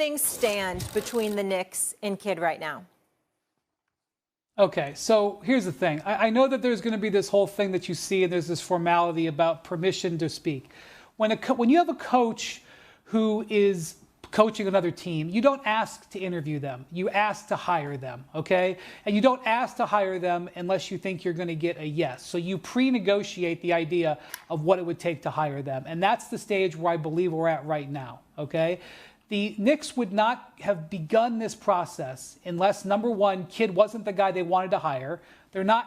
things stand between the Knicks and Kidd right now? Okay, so here's the thing. I know that there's going to be this whole thing that you see, and there's this formality about permission to speak. When you have a coach who is coaching another team, you don't ask to interview them. You ask to hire them, okay? And you don't ask to hire them unless you think you're going to get a yes. So you pre-negotiate the idea of what it would take to hire them. And that's the stage where I believe we're at right now, okay? The Knicks would not have begun this process unless, number one, Kidd wasn't the guy they wanted to hire. They're not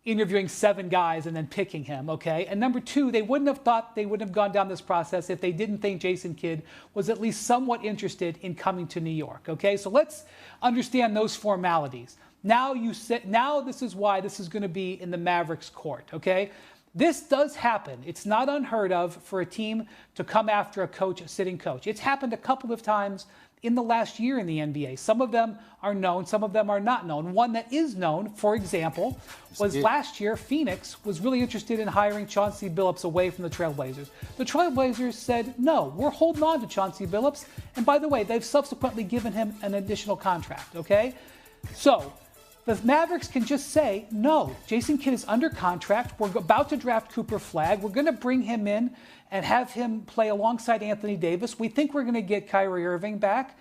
interviewing 7 guys and then picking him, okay? And number two, they wouldn't have gone down this process if they didn't think Jason Kidd was at least somewhat interested in coming to New York, okay? So let's understand those formalities. Now this is why this is going to be in the Mavericks' court, okay? This does happen. It's not unheard of for a team to come after a sitting coach. It's happened a couple of times in the last year in the NBA. Some of them are known, some of them are not known. One that is known, for example, was last year, Phoenix was really interested in hiring Chauncey Billups away from the Trailblazers. The Trailblazers said, no, we're holding on to Chauncey Billups. And by the way, they've subsequently given him an additional contract, okay? So the Mavericks can just say, no, Jason Kidd is under contract. We're about to draft Cooper Flagg. We're going to bring him in and have him play alongside Anthony Davis. We think we're going to get Kyrie Irving back.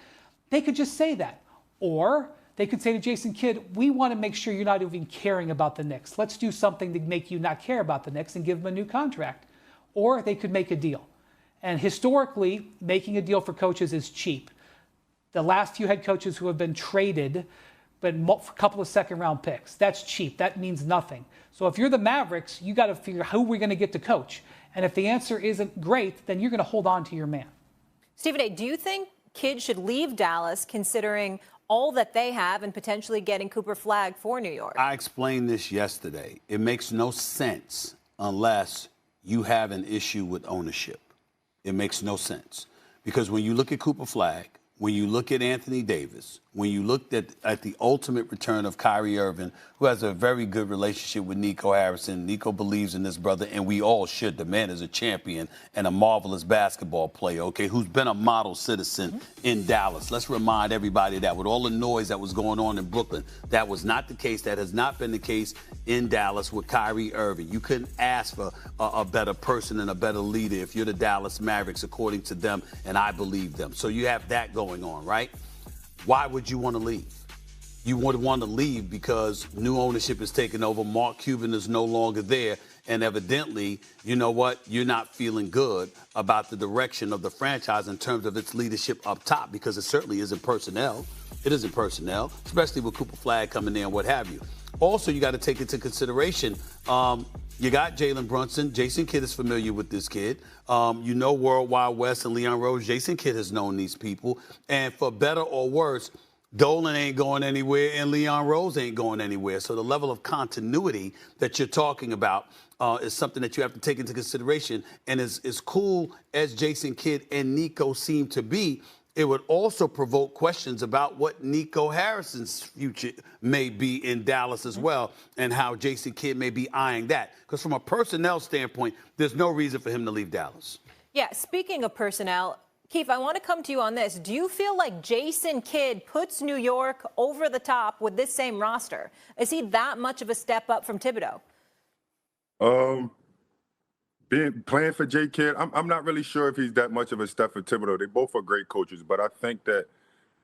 They could just say that. Or they could say to Jason Kidd, we want to make sure you're not even caring about the Knicks. Let's do something to make you not care about the Knicks and give him a new contract. Or they could make a deal. And historically, making a deal for coaches is cheap. The last few head coaches who have been traded, but a couple of second-round picks. That's cheap. That means nothing. So if you're the Mavericks, you got to figure who we're going to get to coach. And if the answer isn't great, then you're going to hold on to your man. Stephen A., do you think Kidd should leave Dallas considering all that they have and potentially getting Cooper Flagg for New York? I explained this yesterday. It makes no sense unless you have an issue with ownership. It makes no sense. Because when you look at Cooper Flagg, when you look at Anthony Davis, when you look at the ultimate return of Kyrie Irving, who has a very good relationship with Nico Harrison. Nico believes in this brother, and we all should. The man is a champion and a marvelous basketball player, okay, who's been a model citizen in Dallas. Let's remind everybody that with all the noise that was going on in Brooklyn, that was not the case. That has not been the case in Dallas with Kyrie Irving. You couldn't ask for a better person and a better leader if you're the Dallas Mavericks, according to them, and I believe them. So you have that going on, right? Why would you want to leave? You would want to leave because new ownership is taking over. Mark Cuban is no longer there. And evidently, you know what? You're not feeling good about the direction of the franchise in terms of its leadership up top, because it certainly isn't personnel. It isn't personnel, especially with Cooper Flagg coming in and what have you. Also, you got to take into consideration, you got Jalen Brunson. Jason Kidd is familiar with this kid. You know World Wide West and Leon Rose. Jason Kidd has known these people. And for better or worse, Dolan ain't going anywhere and Leon Rose ain't going anywhere. So the level of continuity that you're talking about is something that you have to take into consideration. And as cool as Jason Kidd and Nico seem to be, it would also provoke questions about what Nico Harrison's future may be in Dallas as well, and how Jason Kidd may be eyeing that. Because from a personnel standpoint, there's no reason for him to leave Dallas. Yeah, speaking of personnel, Keith, I want to come to you on this. Do you feel like Jason Kidd puts New York over the top with this same roster? Is he that much of a step up from Thibodeau? Playing for J. Kidd, I'm not really sure if he's that much of a step for Thibodeau. They both are great coaches, but I think that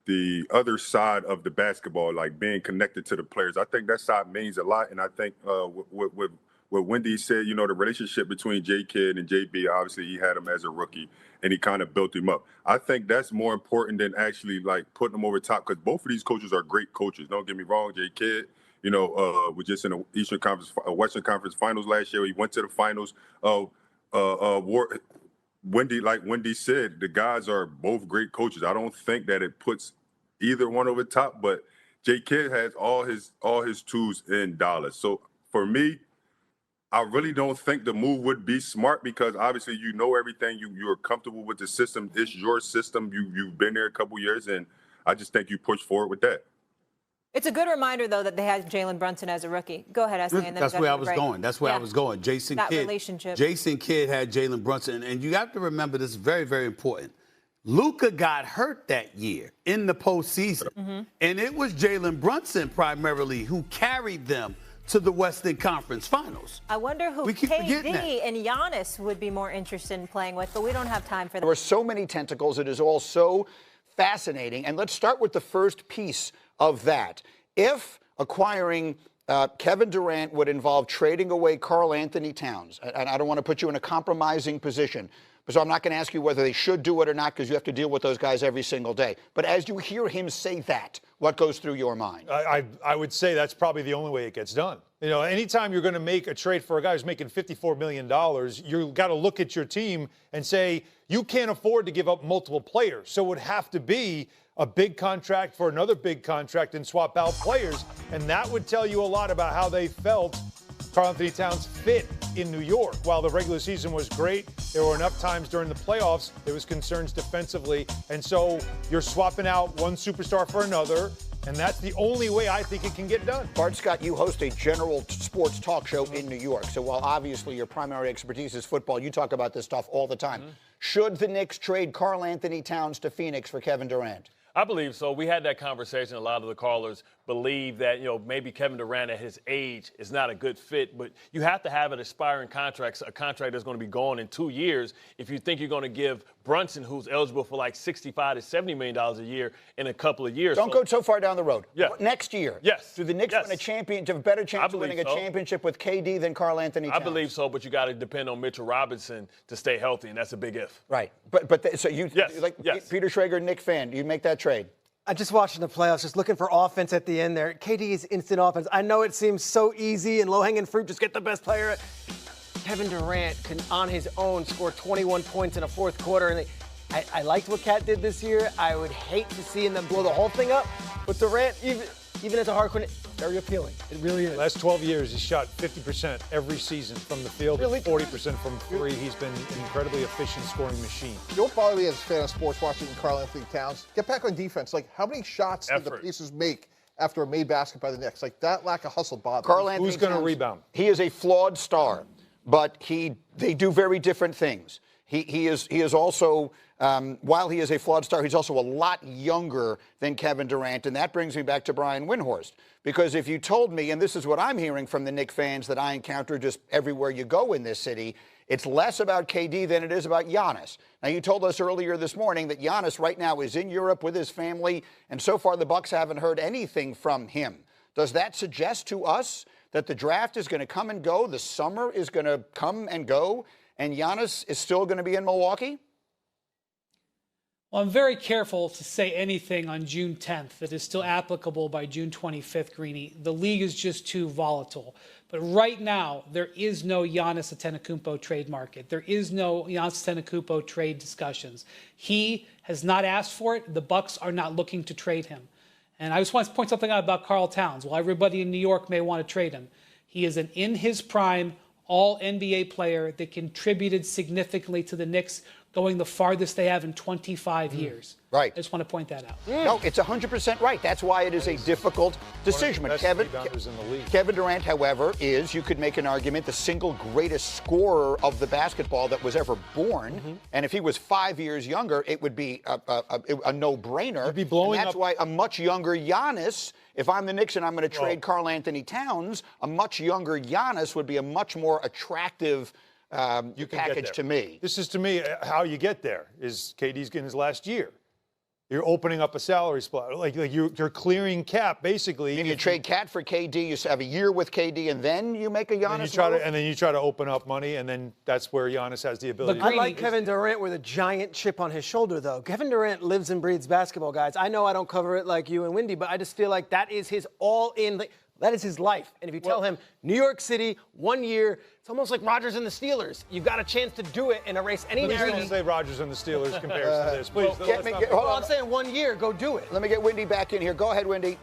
the other side of the basketball, like being connected to the players, I think that side means a lot. And I think what Wendy said, you know, the relationship between J. Kidd and JB, obviously he had him as a rookie and he kind of built him up. I think that's more important than actually like putting him over top, because both of these coaches are great coaches. Don't get me wrong, J. Kidd, you know, was just in the Eastern Conference, Western Conference Finals last year. He went to the finals. Wendy, like Wendy said, the guys are both great coaches. I don't think that it puts either one over top, but J. Kidd has all his tools in Dallas. So for me, I really don't think the move would be smart, because obviously you know everything. You're comfortable with the system. It's your system. You've been there a couple years, and I just think you push forward with that. It's a good reminder, though, that they had Jalen Brunson as a rookie. Go ahead, Ashley. That's where I was going. That's where I was going. Jason Kidd had Jalen Brunson. And you have to remember this is very, very important. Luka got hurt that year in the postseason. And it was Jalen Brunson primarily who carried them to the Western Conference Finals. I wonder who We keep forgetting KD and Giannis would be more interested in playing with, but we don't have time for that. There are so many tentacles. It is all so fascinating. And let's start with the first piece of that. If acquiring Kevin Durant would involve trading away Karl Anthony Towns, and I don't want to put you in a compromising position, so I'm not going to ask you whether they should do it or not, because you have to deal with those guys every single day. But as you hear him say that, what goes through your mind? I would say that's probably the only way it gets done. You know, anytime you're going to make a trade for a guy who's making $54 million, you've got to look at your team and say, you can't afford to give up multiple players. So it would have to be a big contract for another big contract and swap out players. And that would tell you a lot about how they felt Karl Anthony Towns fit in New York. While the regular season was great, there were enough times during the playoffs there was concerns defensively. And so you're swapping out one superstar for another, and that's the only way I think it can get done. Bart Scott, you host a general sports talk show in New York. So while obviously your primary expertise is football, you talk about this stuff all the time. Should the Knicks trade Karl Anthony Towns to Phoenix for Kevin Durant? I believe so. We had that conversation. A lot of the callers believe that, maybe Kevin Durant at his age is not a good fit, but you have to have an expiring contract, a contract that's going to be gone in 2 years. If you think you're going to give Brunson, who's eligible for like $65 to $70 million a year in a couple of years. Don't go so far down the road. Yeah. Next year. Yes. Do the Knicks win a championship, have a better chance of winning a championship with KD than Karl Anthony Towns? I believe so, but you got to depend on Mitchell Robinson to stay healthy, and that's a big if. Right. So you, Yes. Peter Schrager, Knicks fan, you make that trade? I just watching the playoffs, just looking for offense at the end there. KD is instant offense. I know it seems so easy and low-hanging fruit, just get the best player. Kevin Durant can, on his own, score 21 points in a fourth quarter. And I liked what Kat did this year. I would hate to see them blow the whole thing up. But Durant, even as a hardcore, very appealing. It really is. Last 12 years, he's shot 50% every season from the field, and 40% from three. He's been an incredibly efficient scoring machine. You don't bother me as a fan of sports watching Karl Anthony Towns. Get back on defense. Like, how many shots did the Pacers make after a made basket by the Knicks? Like, that lack of hustle bothers Karl me. Anthony Who's going to Towns, rebound? He is a flawed star, but they do very different things. He is also, while he is a flawed star, he's also a lot younger than Kevin Durant. And that brings me back to Brian Windhorst. Because if you told me, and this is what I'm hearing from the Knicks fans that I encounter just everywhere you go in this city, it's less about KD than it is about Giannis. Now, you told us earlier this morning that Giannis right now is in Europe with his family, and so far the Bucks haven't heard anything from him. Does that suggest to us that the draft is going to come and go, the summer is going to come and go, and Giannis is still going to be in Milwaukee? Well, I'm very careful to say anything on June 10th that is still applicable by June 25th, Greeny. The league is just too volatile. But right now, there is no Giannis Antetokounmpo trade market. There is no Giannis Antetokounmpo trade discussions. He has not asked for it. The Bucks are not looking to trade him. And I just want to point something out about Karl Towns. While everybody in New York may want to trade him, he is an in his prime all-NBA player that contributed significantly to the Knicks, going the farthest they have in 25 years. Right. I just want to point that out. No, it's 100% right. That's why it is a difficult decision. One of the best rebounders in the league. Kevin Durant, however, is, you could make an argument, the single greatest scorer of the basketball that was ever born. And if he was 5 years younger, it would be a no-brainer. He'd be blowing and that's up. why a much younger Giannis, if I'm the Knicks and I'm going to trade Karl Anthony Towns, a much younger Giannis would be a much more attractive package to me. This is, to me, how you get there is KD's getting his last year. You're opening up a salary spot. Like you're clearing cap, basically. And you trade Cat for KD, you have a year with KD, and then you make a Giannis move? And then you try to open up money, and then that's where Giannis has the ability. I like Kevin Durant with a giant chip on his shoulder, though. Kevin Durant lives and breathes basketball, guys. I know I don't cover it like you and Wendy, but I just feel like that is his all-in. That is his life. And if you tell him New York City, 1 year, it's almost like Rodgers and the Steelers. You've got a chance to do it and erase any narrative. Don't say Rodgers and the Steelers compares to this. Please. I'm saying 1 year, go do it. Let me get Wendy back in here. Go ahead, Wendy.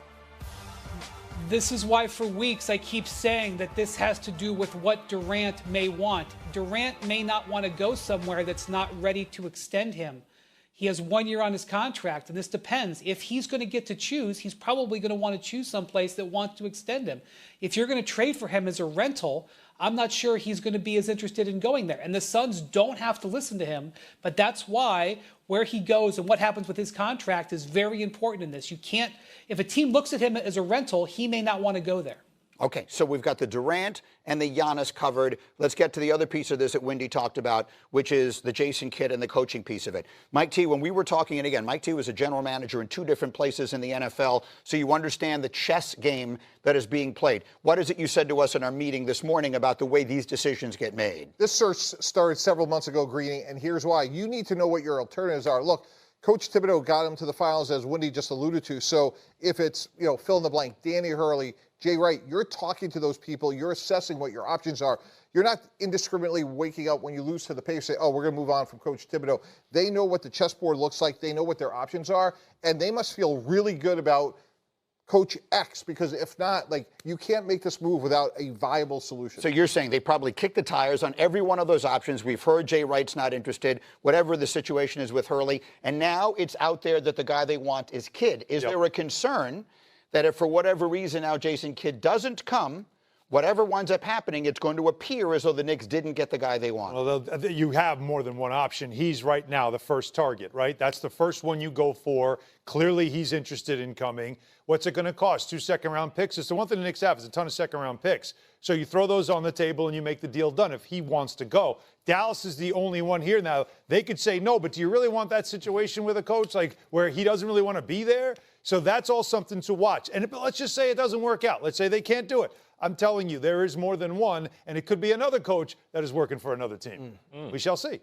This is why for weeks I keep saying that this has to do with what Durant may want. Durant may not want to go somewhere that's not ready to extend him. He has 1 year on his contract, and this depends. If he's going to get to choose, he's probably going to want to choose someplace that wants to extend him. If you're going to trade for him as a rental, I'm not sure he's going to be as interested in going there. And the Suns don't have to listen to him, but that's why where he goes and what happens with his contract is very important in this. You can't, if a team looks at him as a rental, he may not want to go there. Okay, so we've got the Durant and the Giannis covered. Let's get to the other piece of this that Wendy talked about, which is the Jason Kidd and the coaching piece of it. Mike T, when we were talking, and again, Mike T was a general manager in 2 different places in the NFL, so you understand the chess game that is being played. What is it you said to us in our meeting this morning about the way these decisions get made? This search started several months ago, Greeny, and here's why. You need to know what your alternatives are. Look, Coach Thibodeau got him to the finals, as Wendy just alluded to. So if it's, fill in the blank, Danny Hurley, Jay Wright, you're talking to those people. You're assessing what your options are. You're not indiscriminately waking up when you lose to the Pacers, say, oh, we're going to move on from Coach Thibodeau. They know what the chessboard looks like. They know what their options are. And they must feel really good about Coach X, because if not, you can't make this move without a viable solution. So you're saying they probably kicked the tires on every one of those options. We've heard Jay Wright's not interested, whatever the situation is with Hurley. And now it's out there that the guy they want is Kidd. Is there a concern that if for whatever reason now Jason Kidd doesn't come, whatever winds up happening, it's going to appear as though the Knicks didn't get the guy they want? Well, you have more than one option. He's right now the first target, right? That's the first one you go for. Clearly, he's interested in coming. What's it going to cost? 2 second-round picks? It's the one thing the Knicks have is a ton of second-round picks. So you throw those on the table and you make the deal done if he wants to go. Dallas is the only one here now. They could say no, but do you really want that situation with a coach where he doesn't really want to be there? So that's all something to watch. And let's just say it doesn't work out. Let's say they can't do it. I'm telling you, there is more than one, and it could be another coach that is working for another team. We shall see.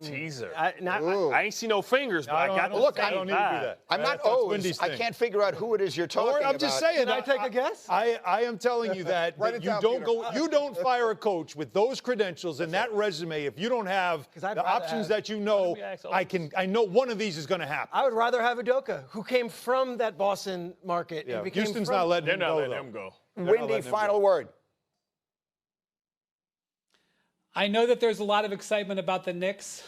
Teaser. I ain't see no fingers, but I got look. I don't need to do that. I'm not O's. I can't figure out who it is you're talking about. I'm just saying. Can I take a guess? I am telling you that, you don't fire a coach with those credentials and that resume if you don't have the options that you know. I know one of these is going to happen. I would rather have Udoka, who came from that Boston market. Yeah, and Houston's not letting him go. They're not letting him go. Wendy, final word. I know that there's a lot of excitement about the Knicks,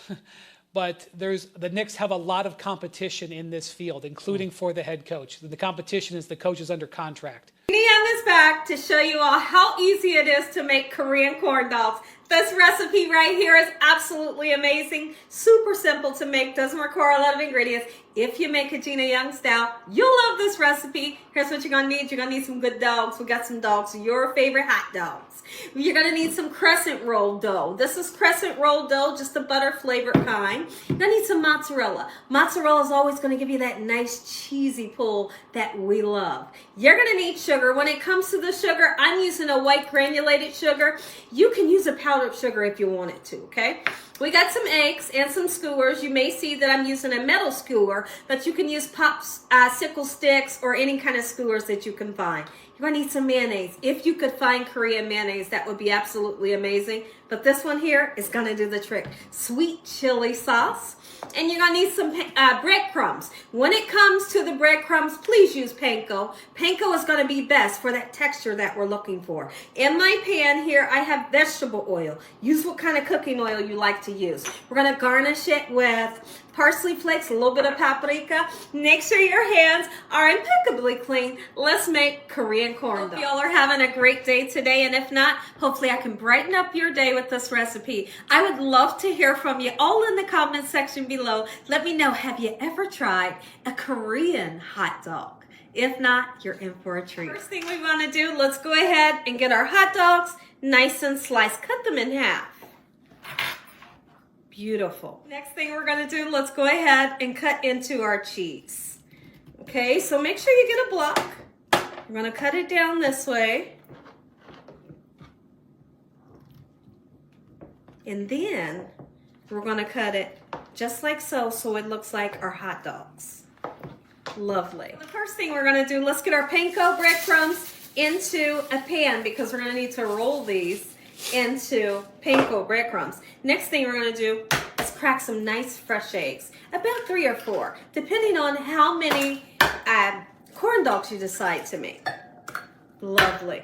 but the Knicks have a lot of competition in this field, including for the head coach. The competition is the coaches under contract. Neon is back to show you all how easy it is to make Korean corn dogs. This recipe right here is absolutely amazing. Super simple to make, doesn't require a lot of ingredients. If you make a Gina Young style, you'll love this recipe. Here's what you're gonna need. You're gonna need some good dogs. We got some dogs, your favorite hot dogs. You're gonna need some crescent roll dough. This is crescent roll dough, just the butter flavored kind. You're gonna need some mozzarella. Mozzarella is always gonna give you that nice cheesy pull that we love. You're gonna need sugar. When it comes to the sugar, I'm using a white granulated sugar. You can use a powdered sugar if you wanted to, okay? We got some eggs and some skewers. You may see that I'm using a metal skewer, but you can use pops, sickle sticks, or any kind of skewers that you can find. You're gonna need some mayonnaise. If you could find Korean mayonnaise, that would be absolutely amazing. But this one here is gonna do the trick. Sweet chili sauce. And you're gonna need some breadcrumbs. When it comes to the breadcrumbs, please use panko. Panko is gonna be best for that texture that we're looking for. In my pan here, I have vegetable oil. Use what kind of cooking oil you like to use. We're gonna garnish it with parsley flakes, a little bit of paprika. Make sure your hands are impeccably clean. Let's make Korean corn dogs. Hope y'all are having a great day today, and if not, hopefully I can brighten up your day with this recipe. I would love to hear from you all in the comment section below. Let me know, have you ever tried a Korean hot dog? If not, you're in for a treat. First thing we want to do, let's go ahead and get our hot dogs nice and sliced. Cut them in half. Beautiful. Next thing we're gonna do, let's go ahead and cut into our cheese. Okay, so make sure you get a block. We're gonna cut it down this way. And then we're gonna cut it just like so, so it looks like our hot dogs. Lovely. The first thing we're gonna do, let's get our panko breadcrumbs into a pan because we're gonna need to roll these into panko breadcrumbs. Next thing we're gonna do is crack some nice fresh eggs, about 3 or 4, depending on how many corn dogs you decide to make. Lovely.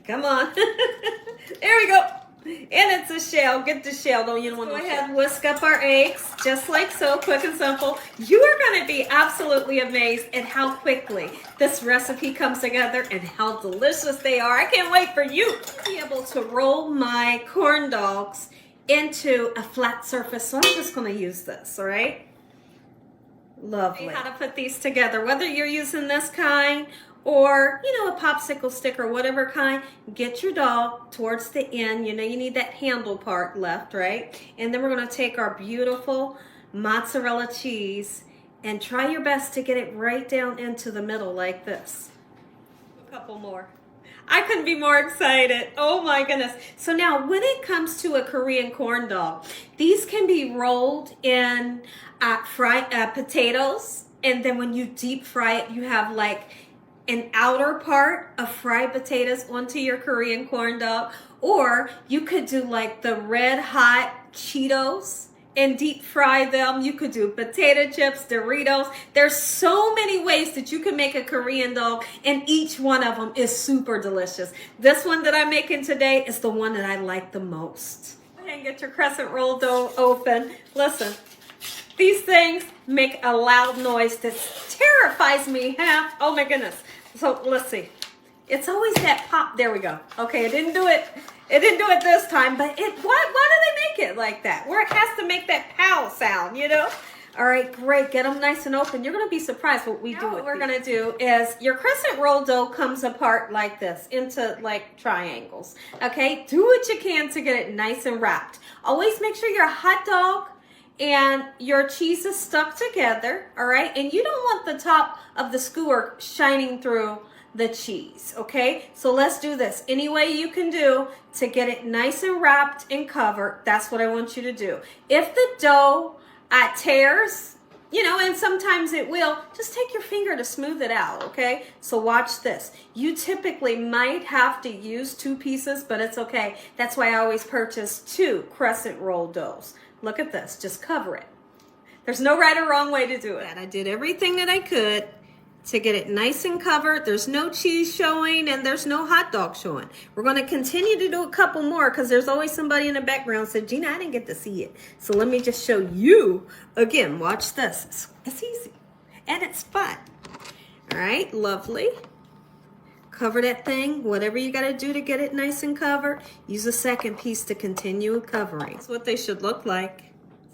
Come on. There we go. And it's a shell. Get the shell, though. You don't want to go ahead and whisk up our eggs, just like so, quick and simple. You are going to be absolutely amazed at how quickly this recipe comes together and how delicious they are. I can't wait for you to be able to roll my corn dogs into a flat surface. So I'm just going to use this, all right? Lovely. How to put these together, whether you're using this kind or, you know, a popsicle stick or whatever kind, get your dog towards the end. You know, you need that handle part left, right? And then we're going to take our beautiful mozzarella cheese and try your best to get it right down into the middle like this. A couple more. I couldn't be more excited. Oh my goodness. So now when it comes to a Korean corn dog, these can be rolled in fried potatoes. And then when you deep fry it, you have like an outer part of fried potatoes onto your Korean corn dog. Or you could do like the red hot Cheetos and deep fry them. You could do potato chips, Doritos. There's so many ways that you can make a Korean dog, and each one of them is super delicious. This one that I'm making today is the one that I like the most. Go ahead and get your crescent roll dough open. Listen, these things make a loud noise that terrifies me half. Oh my goodness. So let's see. It's always that pop. There we go. Okay, it didn't do it. It didn't do it this time, but why do they make it like that? Where it has to make that pow sound, you know? All right, great. Get them nice and open. You're going to be surprised what we do. What we're going to do is your crescent roll dough comes apart like this into like triangles. Okay, do what you can to get it nice and wrapped. Always make sure your hot dog and your cheese is stuck together, all right? And you don't want the top of the skewer shining through the cheese, okay? So let's do this. Any way you can do to get it nice and wrapped and covered, that's what I want you to do. If the dough tears, you know, and sometimes it will, just take your finger to smooth it out, okay? So watch this. You typically might have to use 2 pieces, but it's okay. That's why I always purchase 2 crescent roll doughs. Look at this, just cover it. There's no right or wrong way to do it. And I did everything that I could to get it nice and covered. There's no cheese showing and there's no hot dog showing. We're going to continue to do a couple more because there's always somebody in the background said, Gina, I didn't get to see it. So let me just show you again. Watch this. It's easy and it's fun. All right, lovely. Cover that thing, whatever you got to do to get it nice and covered. Use a second piece to continue covering. That's what they should look like.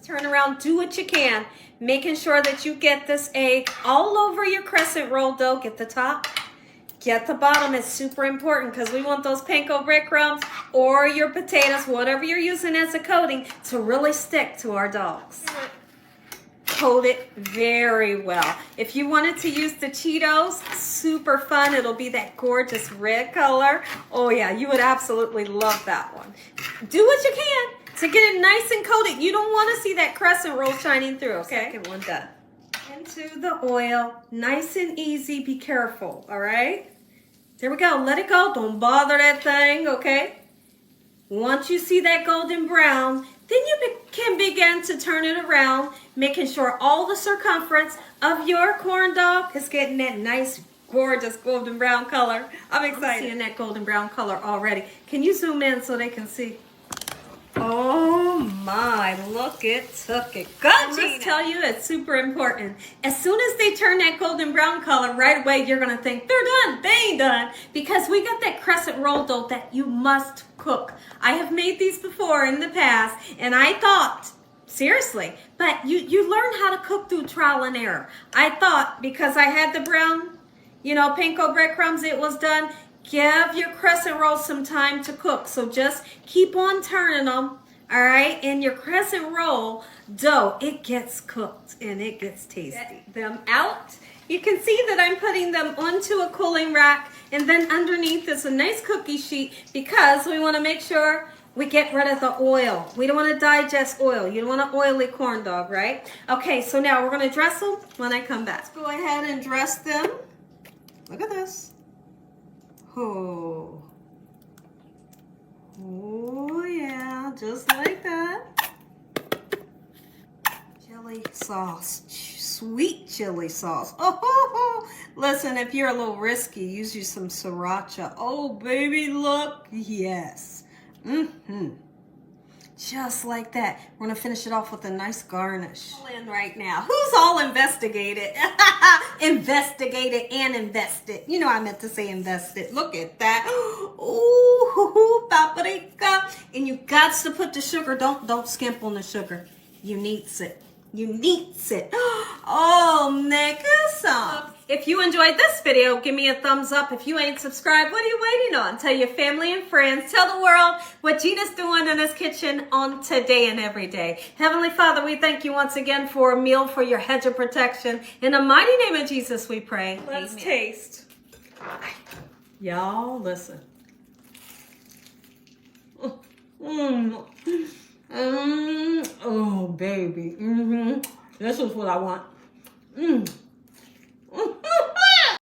Turn around, do what you can, making sure that you get this egg all over your crescent roll dough. Get the top, get the bottom. It's super important because we want those panko breadcrumbs or your potatoes, whatever you're using as a coating, to really stick to our dogs. Coat it very well. If you wanted to use the Cheetos, super fun. It'll be that gorgeous red color. Oh yeah, you would absolutely love that one. Do what you can to get it nice and coated. You don't want to see that crescent roll shining through, okay? Second one done. Into the oil, nice and easy. Be careful, all right? There we go. Let it go. Don't bother that thing, okay? Once you see that golden brown, then you can begin to turn it around, making sure all the circumference of your corn dog is getting that nice, gorgeous golden brown color. I'm excited. I'm seeing that golden brown color already. Can you zoom in so they can see? Oh my, look, it took it. Go, Gina. I must tell you, it's super important. As soon as they turn that golden brown color, right away you're going to think, they're done, they ain't done. Because we got that crescent roll dough that you must cook. I have made these before in the past, and I thought, seriously, but you learn how to cook through trial and error. I thought because I had the brown, you know, panko breadcrumbs, it was done. Give your crescent rolls some time to cook. So just keep on turning them, all right? And your crescent roll dough, it gets cooked and it gets tasty. Get them out. You can see that I'm putting them onto a cooling rack, and then underneath is a nice cookie sheet because we want to make sure we get rid of the oil. We don't want to digest oil. You don't want an oily corn dog, right? Okay, so now we're going to dress them when I come back. Let's go ahead and dress them. Look at this. Oh yeah, just like that. Chili sauce, sweet chili sauce. Oh, listen, if you're a little risky, use you some sriracha. Oh, baby, look, yes. Just like that. We're gonna finish it off with a nice garnish. In right now. Who's all investigated? Investigated and invested. You know I meant to say invested. Look at that. Ooh, paprika. And you got to put the sugar. Don't skimp on the sugar. You needs it. You needs it. Oh, nigga. If you enjoyed this video, give me a thumbs up. If you ain't subscribed, what are you waiting on? Tell your family and friends. Tell the world what Gina's doing in his kitchen on today and every day. Heavenly Father, we thank you once again for a meal, for your hedge of protection. In the mighty name of Jesus, we pray. Let's taste. Y'all, listen. Oh, baby. This is what I want.